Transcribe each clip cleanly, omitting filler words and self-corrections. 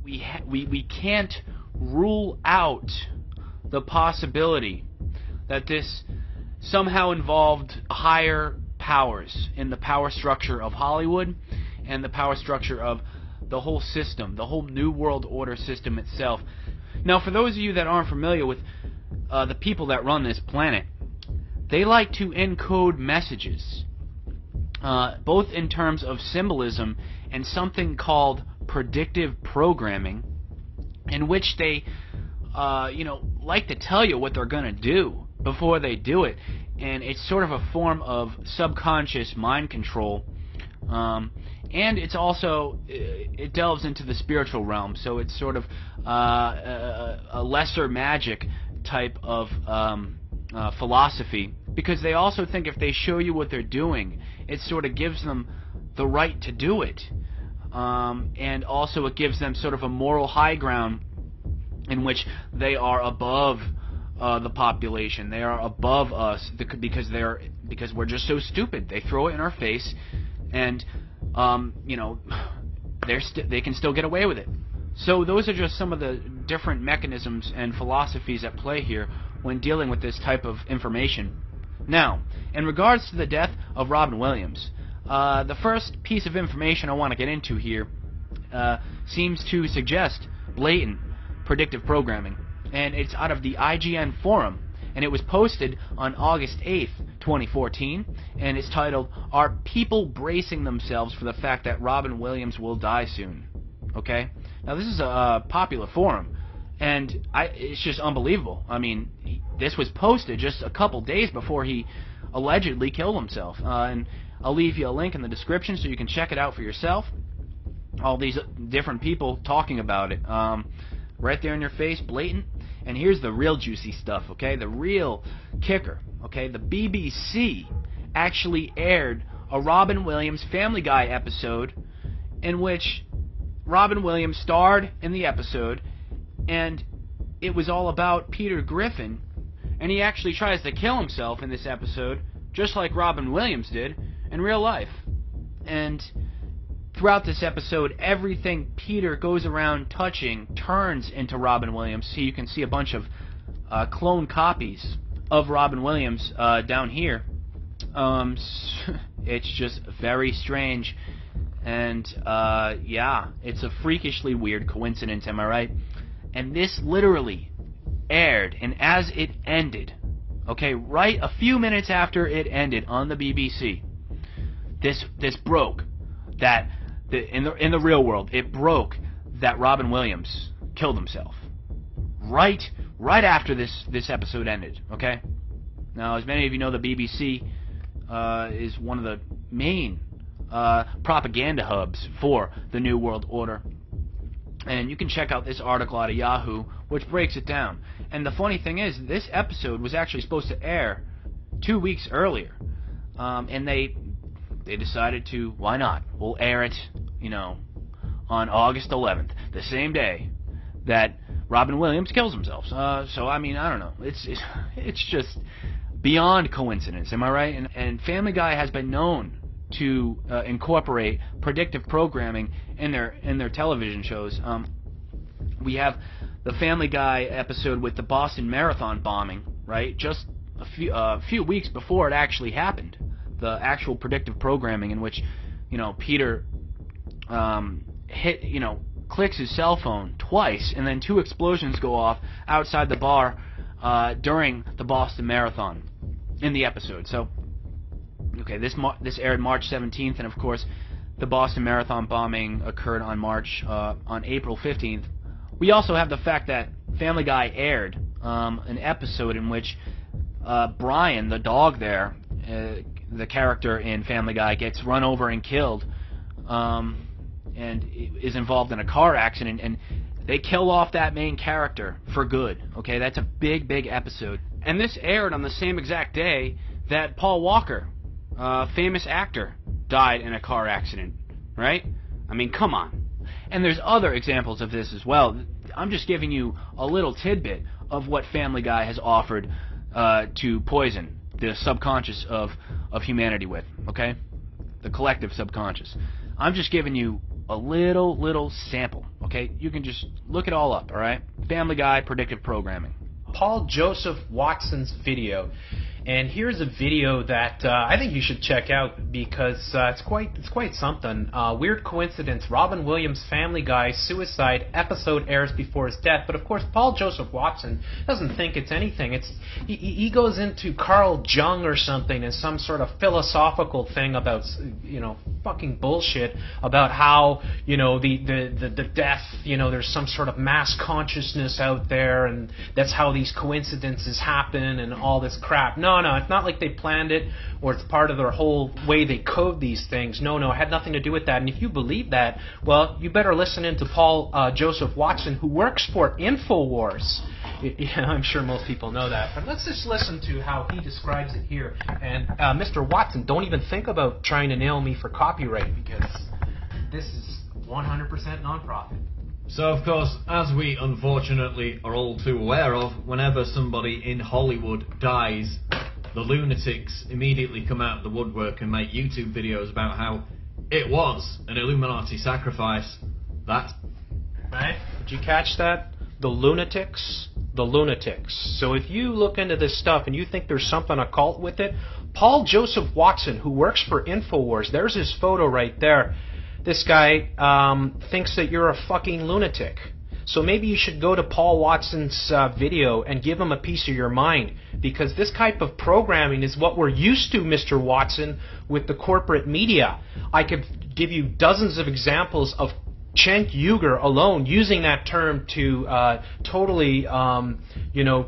we can't rule out the possibility that this somehow involved higher powers in the power structure of Hollywood and the power structure of the whole system, the whole New World Order system itself. Now, for those of you that aren't familiar with the people that run this planet, they like to encode messages, both in terms of symbolism and something called predictive programming, in which they, like to tell you what they're going to do before they do it. And it's sort of a form of subconscious mind control. And it's also, it delves into the spiritual realm, so it's sort of a lesser magic type of philosophy, because they also think if they show you what they're doing, it sort of gives them the right to do it. And also it gives them sort of a moral high ground in which they are above the population. They are above us because we're just so stupid. They throw it in our face, and they can still get away with it. So those are just some of the different mechanisms and philosophies at play here when dealing with this type of information. Now, in regards to the death of Robin Williams, the first piece of information I want to get into here seems to suggest blatant predictive programming, and it's out of the IGN forum, and it was posted on August 8th, 2014, and it's titled, "Are People Bracing Themselves for the Fact That Robin Williams Will Die Soon?" Okay? Now, this is a popular forum, and it's just unbelievable. I mean, this was posted just a couple days before he allegedly killed himself, and I'll leave you a link in the description so you can check it out for yourself. All these different people talking about it, right there in your face, blatant. And here's the real juicy stuff, okay? The real kicker, okay? The BBC actually aired a Robin Williams Family Guy episode in which Robin Williams starred in the episode, and it was all about Peter Griffin, and he actually tries to kill himself in this episode, just like Robin Williams did in real life. And throughout this episode, everything Peter goes around touching turns into Robin Williams. So you can see a bunch of clone copies of Robin Williams down here. It's just very strange. And, yeah, it's a freakishly weird coincidence, am I right? And this literally aired, and as it ended, okay, right a few minutes after it ended on the BBC, this broke that in the real world, it broke that Robin Williams killed himself right after this episode ended. Okay, now as many of you know, the BBC is one of the main propaganda hubs for the New World Order, and you can check out this article out of Yahoo which breaks it down. And the funny thing is, this episode was actually supposed to air 2 weeks earlier, and they decided to, why not? We'll air it, on August 11th, the same day that Robin Williams kills himself. So I mean, I don't know. It's just beyond coincidence, am I right? And Family Guy has been known to incorporate predictive programming in their television shows. We have the Family Guy episode with the Boston Marathon bombing, right? Just a few weeks before it actually happened. The actual predictive programming in which, Peter clicks his cell phone twice, and then 2 explosions go off outside the bar during the Boston Marathon in the episode. So, okay, this aired March 17th, and of course, the Boston Marathon bombing occurred on April 15th. We also have the fact that Family Guy aired an episode in which Brian, the dog there, the character in Family Guy, gets run over and killed, and is involved in a car accident, and they kill off that main character for good. Okay, that's a big episode. And this aired on the same exact day that Paul Walker, famous actor, died in a car accident, right? I mean, come on. And there's other examples of this as well. I'm just giving you a little tidbit of what Family Guy has offered to poison the subconscious of humanity with, okay? The collective subconscious. I'm just giving you a little sample, okay? Okay, you can just look it all up, alright? Family Guy, predictive programming. Paul Joseph Watson's video. And here's a video that I think you should check out because it's quite something. Weird coincidence. Robin Williams' Family Guy suicide episode airs before his death, but of course Paul Joseph Watson doesn't think it's anything. He goes into Carl Jung or something and some sort of philosophical thing about fucking bullshit about how the death, there's some sort of mass consciousness out there and that's how these coincidences happen and all this crap. No, it's not like they planned it or it's part of their whole way they code these things. No, it had nothing to do with that. And if you believe that, well, you better listen into Paul Joseph Watson, who works for Infowars. Yeah, I'm sure most people know that. But let's just listen to how he describes it here. And Mr. Watson, don't even think about trying to nail me for copyright because this is 100% non-profit. So, of course, as we unfortunately are all too aware of, whenever somebody in Hollywood dies, the lunatics immediately come out of the woodwork and make YouTube videos about how it was an Illuminati sacrifice. That. Right? Did you catch that? The lunatics. The lunatics. So if you look into this stuff and you think there's something occult with it, Paul Joseph Watson, who works for Infowars, there's his photo right there. This guy thinks that you're a fucking lunatic. So maybe you should go to Paul Watson's video and give him a piece of your mind, because this type of programming is what we're used to, Mr. Watson, with the corporate media. I could give you dozens of examples of Cenk Uygur alone using that term to totally,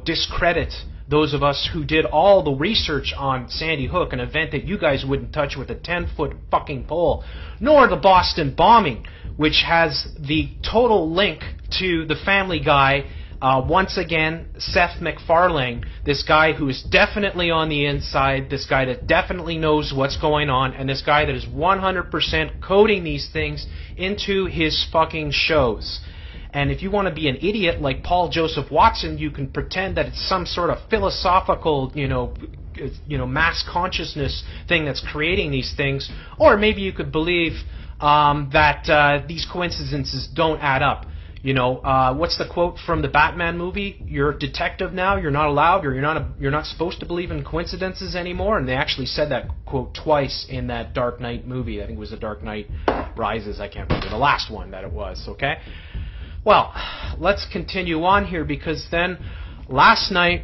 discredit those of us who did all the research on Sandy Hook, an event that you guys wouldn't touch with a 10-foot fucking pole, nor the Boston bombing, which has the total link to the Family Guy. Once again, Seth MacFarlane, this guy who is definitely on the inside, this guy that definitely knows what's going on, and this guy that is 100% coding these things into his fucking shows. And if you want to be an idiot like Paul Joseph Watson, you can pretend that it's some sort of philosophical, mass consciousness thing that's creating these things. Or maybe you could believe that these coincidences don't add up. What's the quote from the Batman movie? You're a detective now. You're not allowed, or you're not supposed to believe in coincidences anymore. And they actually said that quote twice in that Dark Knight movie. I think it was The Dark Knight Rises. I can't remember the last one that it was. Okay. Well, let's continue on here, because then last night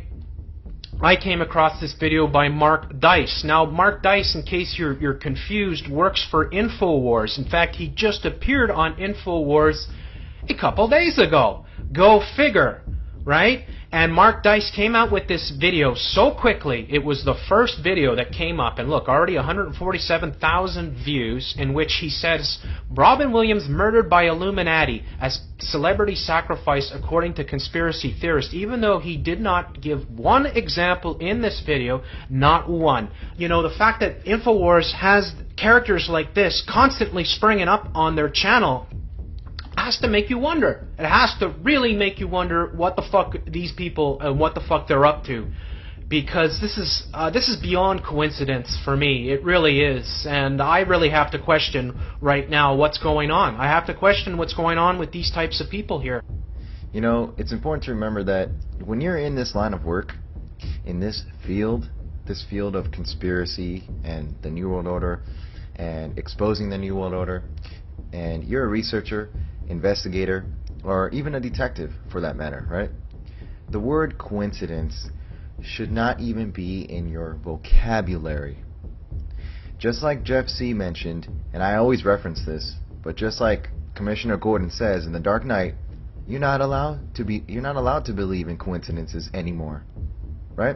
I came across this video by Mark Dice. Now, Mark Dice, in case you're confused, works for Infowars. In fact, he just appeared on Infowars a couple days ago. Go figure, right? And Mark Dice came out with this video so quickly. It was the first video that came up, and look, already 147,000 views, in which he says, Robin Williams murdered by Illuminati as celebrity sacrifice according to conspiracy theorists, even though he did not give one example in this video, not one. The fact that Infowars has characters like this constantly springing up on their channel has to make you wonder. It has to really make you wonder what the fuck these people and what the fuck they're up to, because this is beyond coincidence for me. It really is, and I really have to question right now what's going on. I have to question what's going on with these types of people here. It's important to remember that when you're in this line of work, in this field of conspiracy and the New World Order and exposing the New World Order, and you're a researcher, investigator, or even a detective for that matter, right? The word coincidence should not even be in your vocabulary. Just like Jeff C. mentioned, and I always reference this, but just like Commissioner Gordon says in The Dark Knight, you're not allowed to believe in coincidences anymore, right?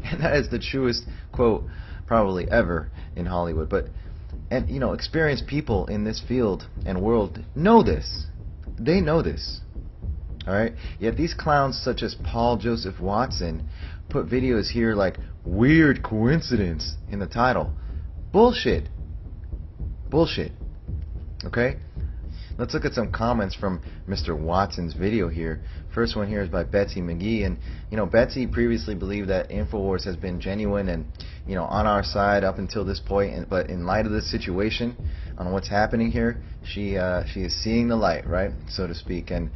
And that is the truest quote probably ever in Hollywood. And experienced people in this field and world know this. They know this. Alright? Yet these clowns such as Paul Joseph Watson put videos here like weird coincidence in the title. Bullshit. Bullshit. Okay? Let's look at some comments from Mr. Watson's video here. First one here is by Betsy McGee, and Betsy previously believed that Infowars has been genuine, and on our side up until this point. But in light of this situation, on what's happening here, she is seeing the light, right, so to speak, and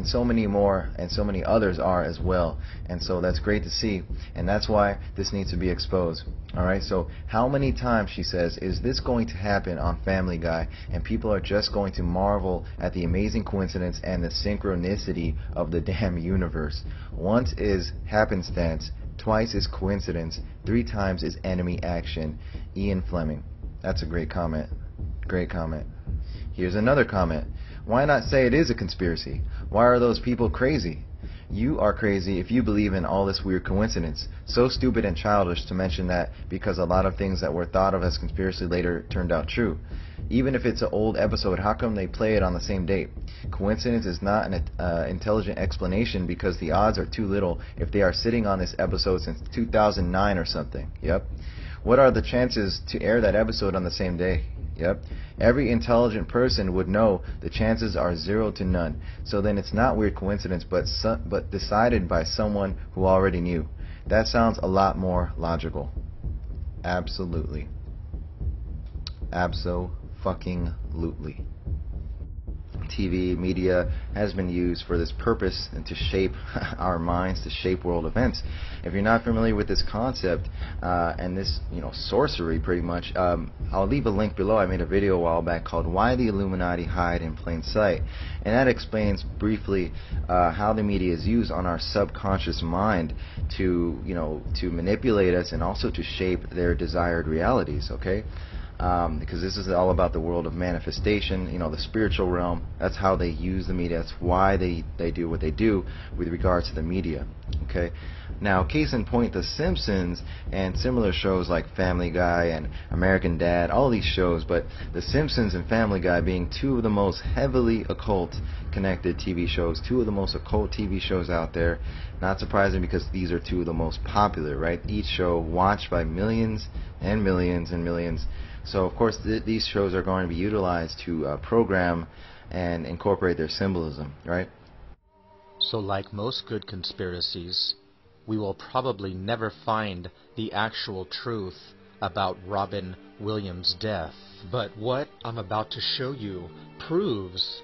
so many more, and so many others are as well. And so that's great to see, and that's why this needs to be exposed. Alright, so how many times, she says, is this going to happen on Family Guy, and people are just going to marvel at the amazing coincidence and the synchronicity of the damn universe? Once is happenstance, twice is coincidence, 3 times is enemy action. Ian Fleming. That's a great comment. Great comment. Here's another comment. Why not say it is a conspiracy? Why are those people crazy? You are crazy if you believe in all this weird coincidence. So stupid and childish to mention that, because a lot of things that were thought of as conspiracy later turned out true. Even if it's an old episode, how come they play it on the same date? Coincidence is not an intelligent explanation, because the odds are too little if they are sitting on this episode since 2009 or something. Yep. What are the chances to air that episode on the same day? Yep. Every intelligent person would know the chances are 0 to none. So then it's not weird coincidence, but decided by someone who already knew. That sounds a lot more logical. Absolutely. Abso-fucking-lutely. TV media has been used for this purpose, and to shape our minds, to shape world events. If you're not familiar with this concept and this sorcery, pretty much, I'll leave a link below. I made a video a while back called "Why the Illuminati Hide in Plain Sight," and that explains briefly how the media is used on our subconscious mind to manipulate us, and also to shape their desired realities. Okay. Because this is all about the world of manifestation, the spiritual realm. That's how they use the media. That's why they do what they do with regards to the media. Okay. Now, case in point, The Simpsons and similar shows like Family Guy and American Dad, all these shows, but The Simpsons and Family Guy being 2 of the most heavily occult connected TV shows, 2 of the most occult TV shows out there. Not surprising, because these are 2 of the most popular, right? Each show watched by millions and millions and millions. So of course these shows are going to be utilized to program and incorporate their symbolism, right? So like most good conspiracies, we will probably never find the actual truth about Robin Williams' death. But what I'm about to show you proves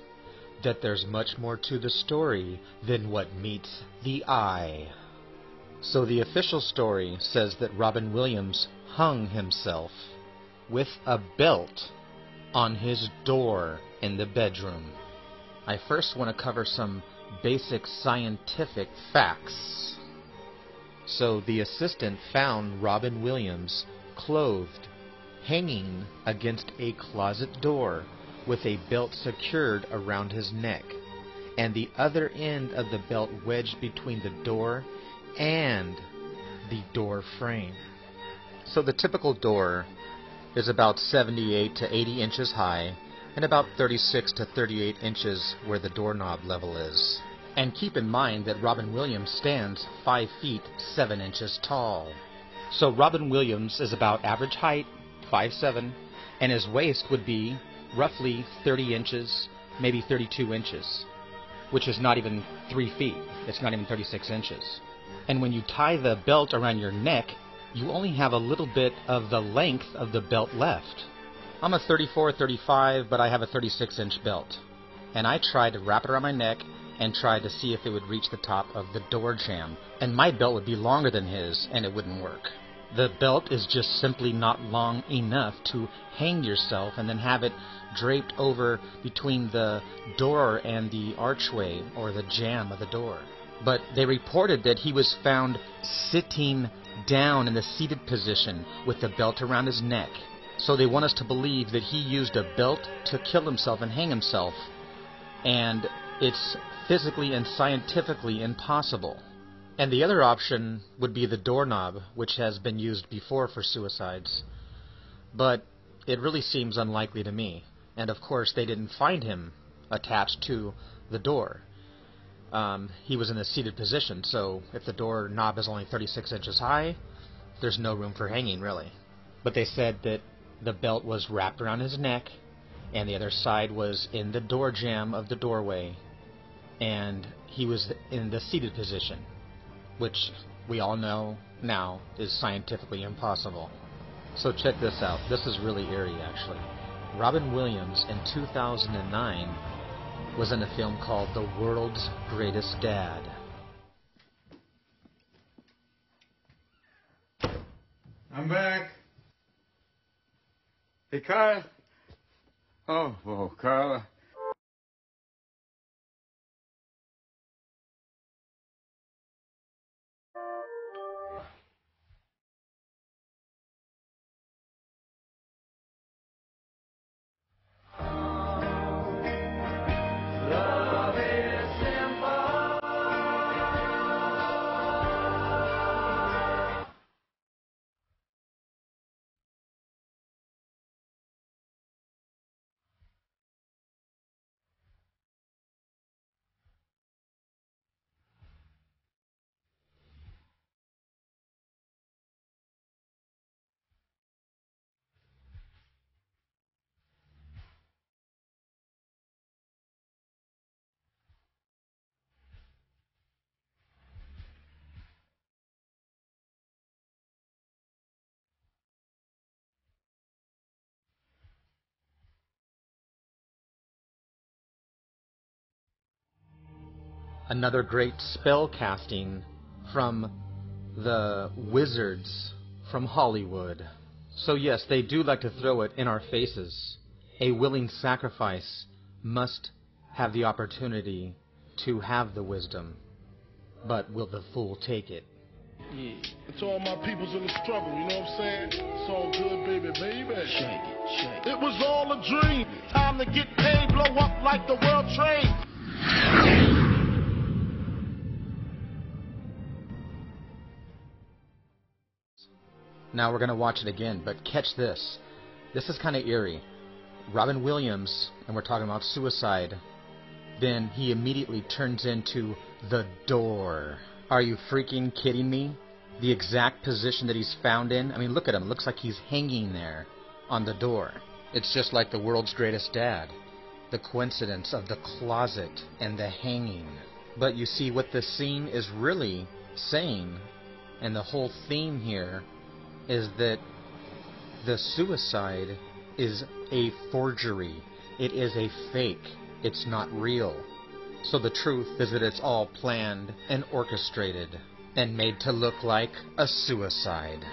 that there's much more to the story than what meets the eye. So the official story says that Robin Williams hung himself with a belt on his door in the bedroom. I first want to cover some basic scientific facts. So the assistant found Robin Williams clothed, hanging against a closet door with a belt secured around his neck, and the other end of the belt wedged between the door and the door frame. So the typical door is about 78 to 80 inches high and about 36 to 38 inches where the doorknob level is. And keep in mind that Robin Williams stands 5 feet 7 inches tall. So Robin Williams is about average height, 5'7", and his waist would be roughly 30 inches, maybe 32 inches, which is not even 3 feet. It's not even 36 inches. And when you tie the belt around your neck, you only have a little bit of the length of the belt left. I'm a 34, 35, but I have a 36-inch belt. And I tried to wrap it around my neck and tried to see if it would reach the top of the door jamb. And my belt would be longer than his, and it wouldn't work. The belt is just simply not long enough to hang yourself and then have it draped over between the door and the archway or the jamb of the door. But they reported that he was found sitting down in the seated position with the belt around his neck. So they want us to believe that he used a belt to kill himself and hang himself. And it's physically and scientifically impossible. And the other option would be the doorknob, which has been used before for suicides. But it really seems unlikely to me. And of course they didn't find him attached to the door. He was in a seated position, so if the door knob is only 36 inches high, there's no room for hanging, really. But they said that the belt was wrapped around his neck, and the other side was in the door jamb of the doorway, and he was in the seated position, which we all know now is scientifically impossible. So check this out. This is really eerie, actually. Robin Williams in 2009 was in a film called The World's Greatest Dad. I'm back. Hey, Carl. Oh, Carl. Another great spell casting from the wizards from Hollywood. So yes, they do like to throw it in our faces. A willing sacrifice must have the opportunity to have the wisdom. But will the fool take it? Yeah. It's all my peoples in the struggle, you know what I'm saying? It's all good, baby. Shake it, shake it. It was all a dream. Time to get paid, blow up like the world trade. Now we're going to watch it again, but catch this. This is kind of eerie. Robin Williams, and we're talking about suicide, then he immediately turns into the Door. Are you freaking kidding me? The exact position that he's found in. I mean, look at him. It looks like he's hanging there on the door. It's just like The World's Greatest Dad. The coincidence of the closet and the hanging. But you see what this scene is really saying, and the whole theme here, is that the suicide is a forgery. It is a fake. It's not real. So the truth is that it's all planned and orchestrated and made to look like a suicide.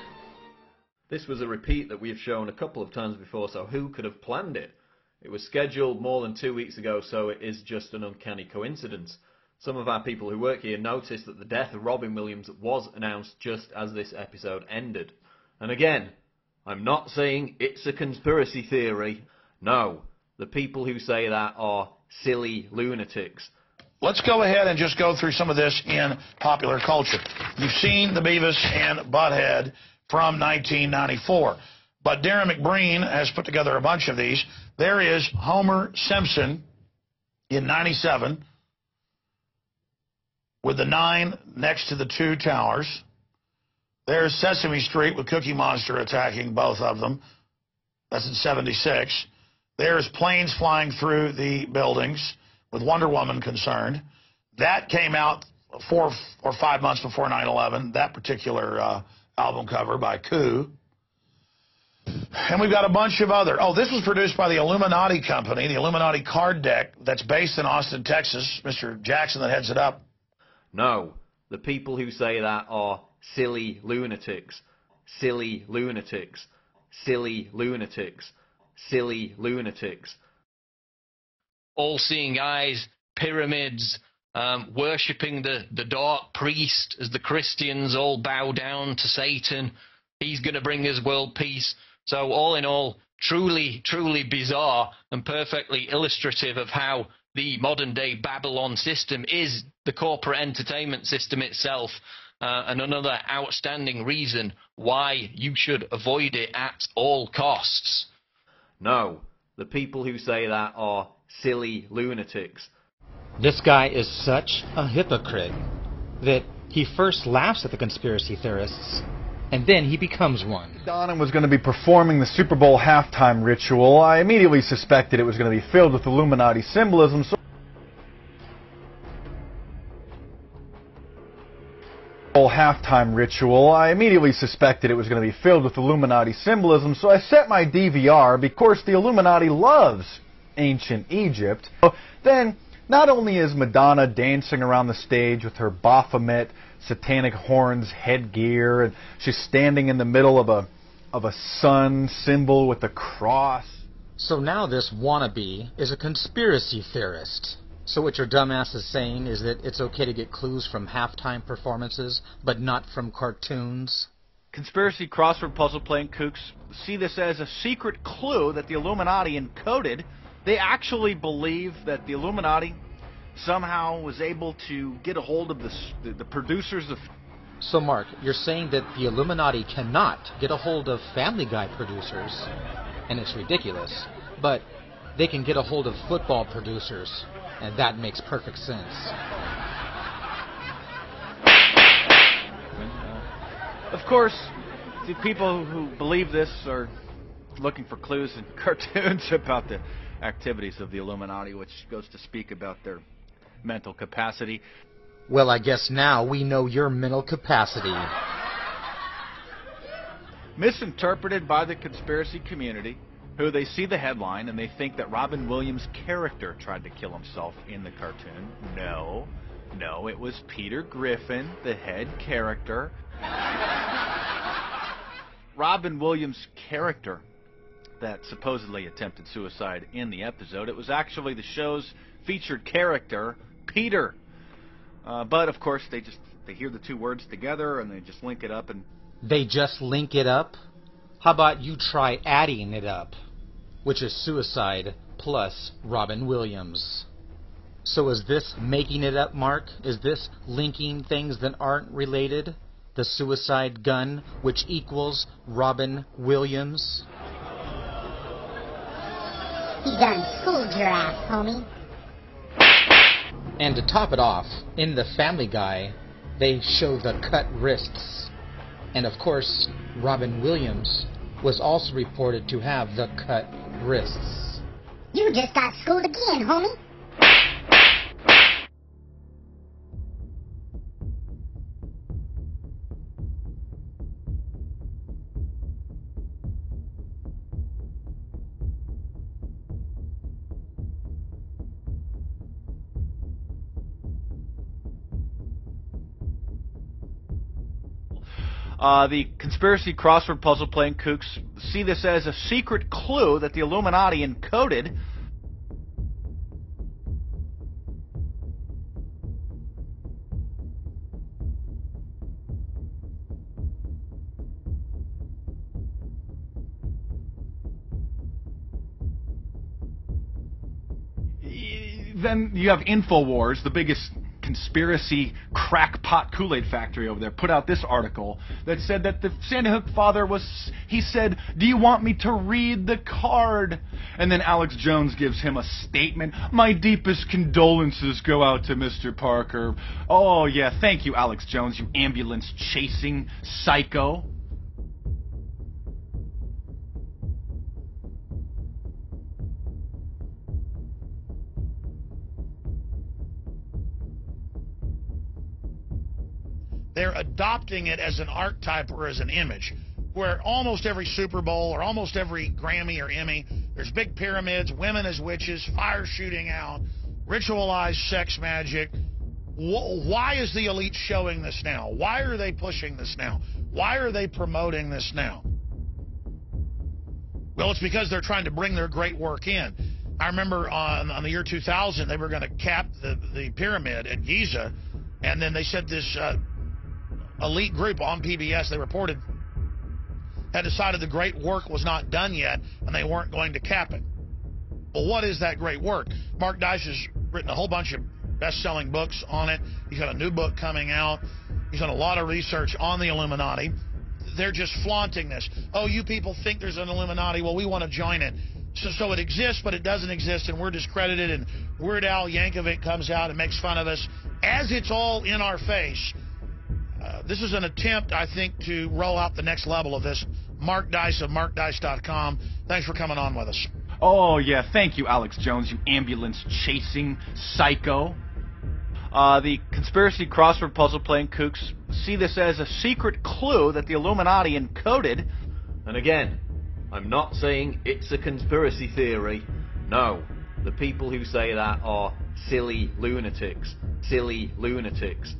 This was a repeat that we've shown a couple of times before, so who could have planned it? It was scheduled more than 2 weeks ago, so it is just an uncanny coincidence. Some of our people who work here noticed that the death of Robin Williams was announced just as this episode ended. And again, I'm not saying it's a conspiracy theory. No, the people who say that are silly lunatics. Let's go ahead and just go through some of this in popular culture. You've seen the Beavis and Butthead from 1994. But Darren McBreen has put together a bunch of these. There is Homer Simpson in 97 with the 9 next to the 2 towers. There's Sesame Street with Cookie Monster attacking both of them. That's in 76. There's planes flying through the buildings with Wonder Woman concerned. That came out 4 or 5 months before 9/11, that particular album cover by Coup. And we've got a bunch of other. Oh, this was produced by the Illuminati company, the Illuminati card deck that's based in Austin, Texas. Mr. Jackson that heads it up. No, the people who say that are silly lunatics. Silly lunatics. Silly lunatics. Silly lunatics. All-seeing eyes, pyramids, worshipping the dark priest as the Christians all bow down to Satan. He's going to bring us world peace. So all in all, truly, truly bizarre and perfectly illustrative of how the modern-day Babylon system is the corporate entertainment system itself, and another outstanding reason why you should avoid it at all costs. No, the people who say that are silly lunatics. This guy is such a hypocrite that he first laughs at the conspiracy theorists, and then he becomes one. Donna was going to be performing the Super Bowl halftime ritual. I immediately suspected it was going to be filled with Illuminati symbolism. So Bowl halftime ritual, I immediately suspected it was going to be filled with Illuminati symbolism, so I set my DVR. Because the Illuminati loves ancient Egypt. Then, not only is Madonna dancing around the stage with her Baphomet satanic horns headgear, and she's standing in the middle of a sun symbol with a cross. So now this wannabe is a conspiracy theorist. So what your dumbass is saying is that it's okay to get clues from halftime performances, but not from cartoons? Conspiracy crossword puzzle playing kooks see this as a secret clue that the Illuminati encoded. They actually believe that the Illuminati somehow was able to get a hold of the producers of... So Mark, you're saying that the Illuminati cannot get a hold of Family Guy producers, and it's ridiculous, but they can get a hold of football producers, and that makes perfect sense. Of course, the people who believe this are looking for clues in cartoons about the activities of the Illuminati, which goes to speak about their mental capacity. Well, I guess now we know your mental capacity. Misinterpreted by the conspiracy community, who they see the headline and they think that Robin Williams' character tried to kill himself in the cartoon. No, it was Peter Griffin, the head character. Robin Williams' character that supposedly attempted suicide in the episode, it was actually the show's featured character, Peter. But of course they hear the two words together and they just link it up. And they just link it up? How about you try adding it up, which is suicide plus Robin Williams? So is this making it up, Mark? Is this linking things that aren't related? The suicide gun, which equals Robin Williams? He done schooled your ass, homie. And to top it off, in the Family Guy, they show the cut wrists. And of course, Robin Williams was also reported to have the cut wrists. You just got schooled again, homie. The conspiracy crossword puzzle playing kooks see this as a secret clue that the Illuminati encoded. Then you have Infowars, the biggest conspiracy crackpot Kool-Aid factory over there, put out this article that said that the Sandy Hook father he said, "Do you want me to read the card?" And then Alex Jones gives him a statement. "My deepest condolences go out to Mr. Parker." Oh yeah, thank you, Alex Jones, you ambulance-chasing psycho. They're adopting it as an archetype or as an image, where almost every Super Bowl or almost every Grammy or Emmy, there's big pyramids, women as witches, fire shooting out, ritualized sex magic. Why is the elite showing this now? Why are they pushing this now? Why are they promoting this now? Well, it's because they're trying to bring their great work in. I remember on the year 2000, they were going to cap the pyramid at Giza, and then they said this elite group on PBS, they reported, had decided the great work was not done yet, and they weren't going to cap it. Well, what is that great work? Mark Dice has written a whole bunch of best-selling books on it. He's got a new book coming out. He's done a lot of research on the Illuminati. They're just flaunting this. Oh, you people think there's an Illuminati. Well, we want to join it. So it exists, but it doesn't exist, and we're discredited, and Weird Al Yankovic comes out and makes fun of us as it's all in our face. This is an attempt, I think, to roll out the next level of this. Mark Dice of MarkDice.com. Thanks for coming on with us. Oh, yeah, thank you, Alex Jones, you ambulance-chasing psycho. The conspiracy crossword puzzle playing kooks see this as a secret clue that the Illuminati encoded. And again, I'm not saying it's a conspiracy theory. No, the people who say that are silly lunatics. Silly lunatics.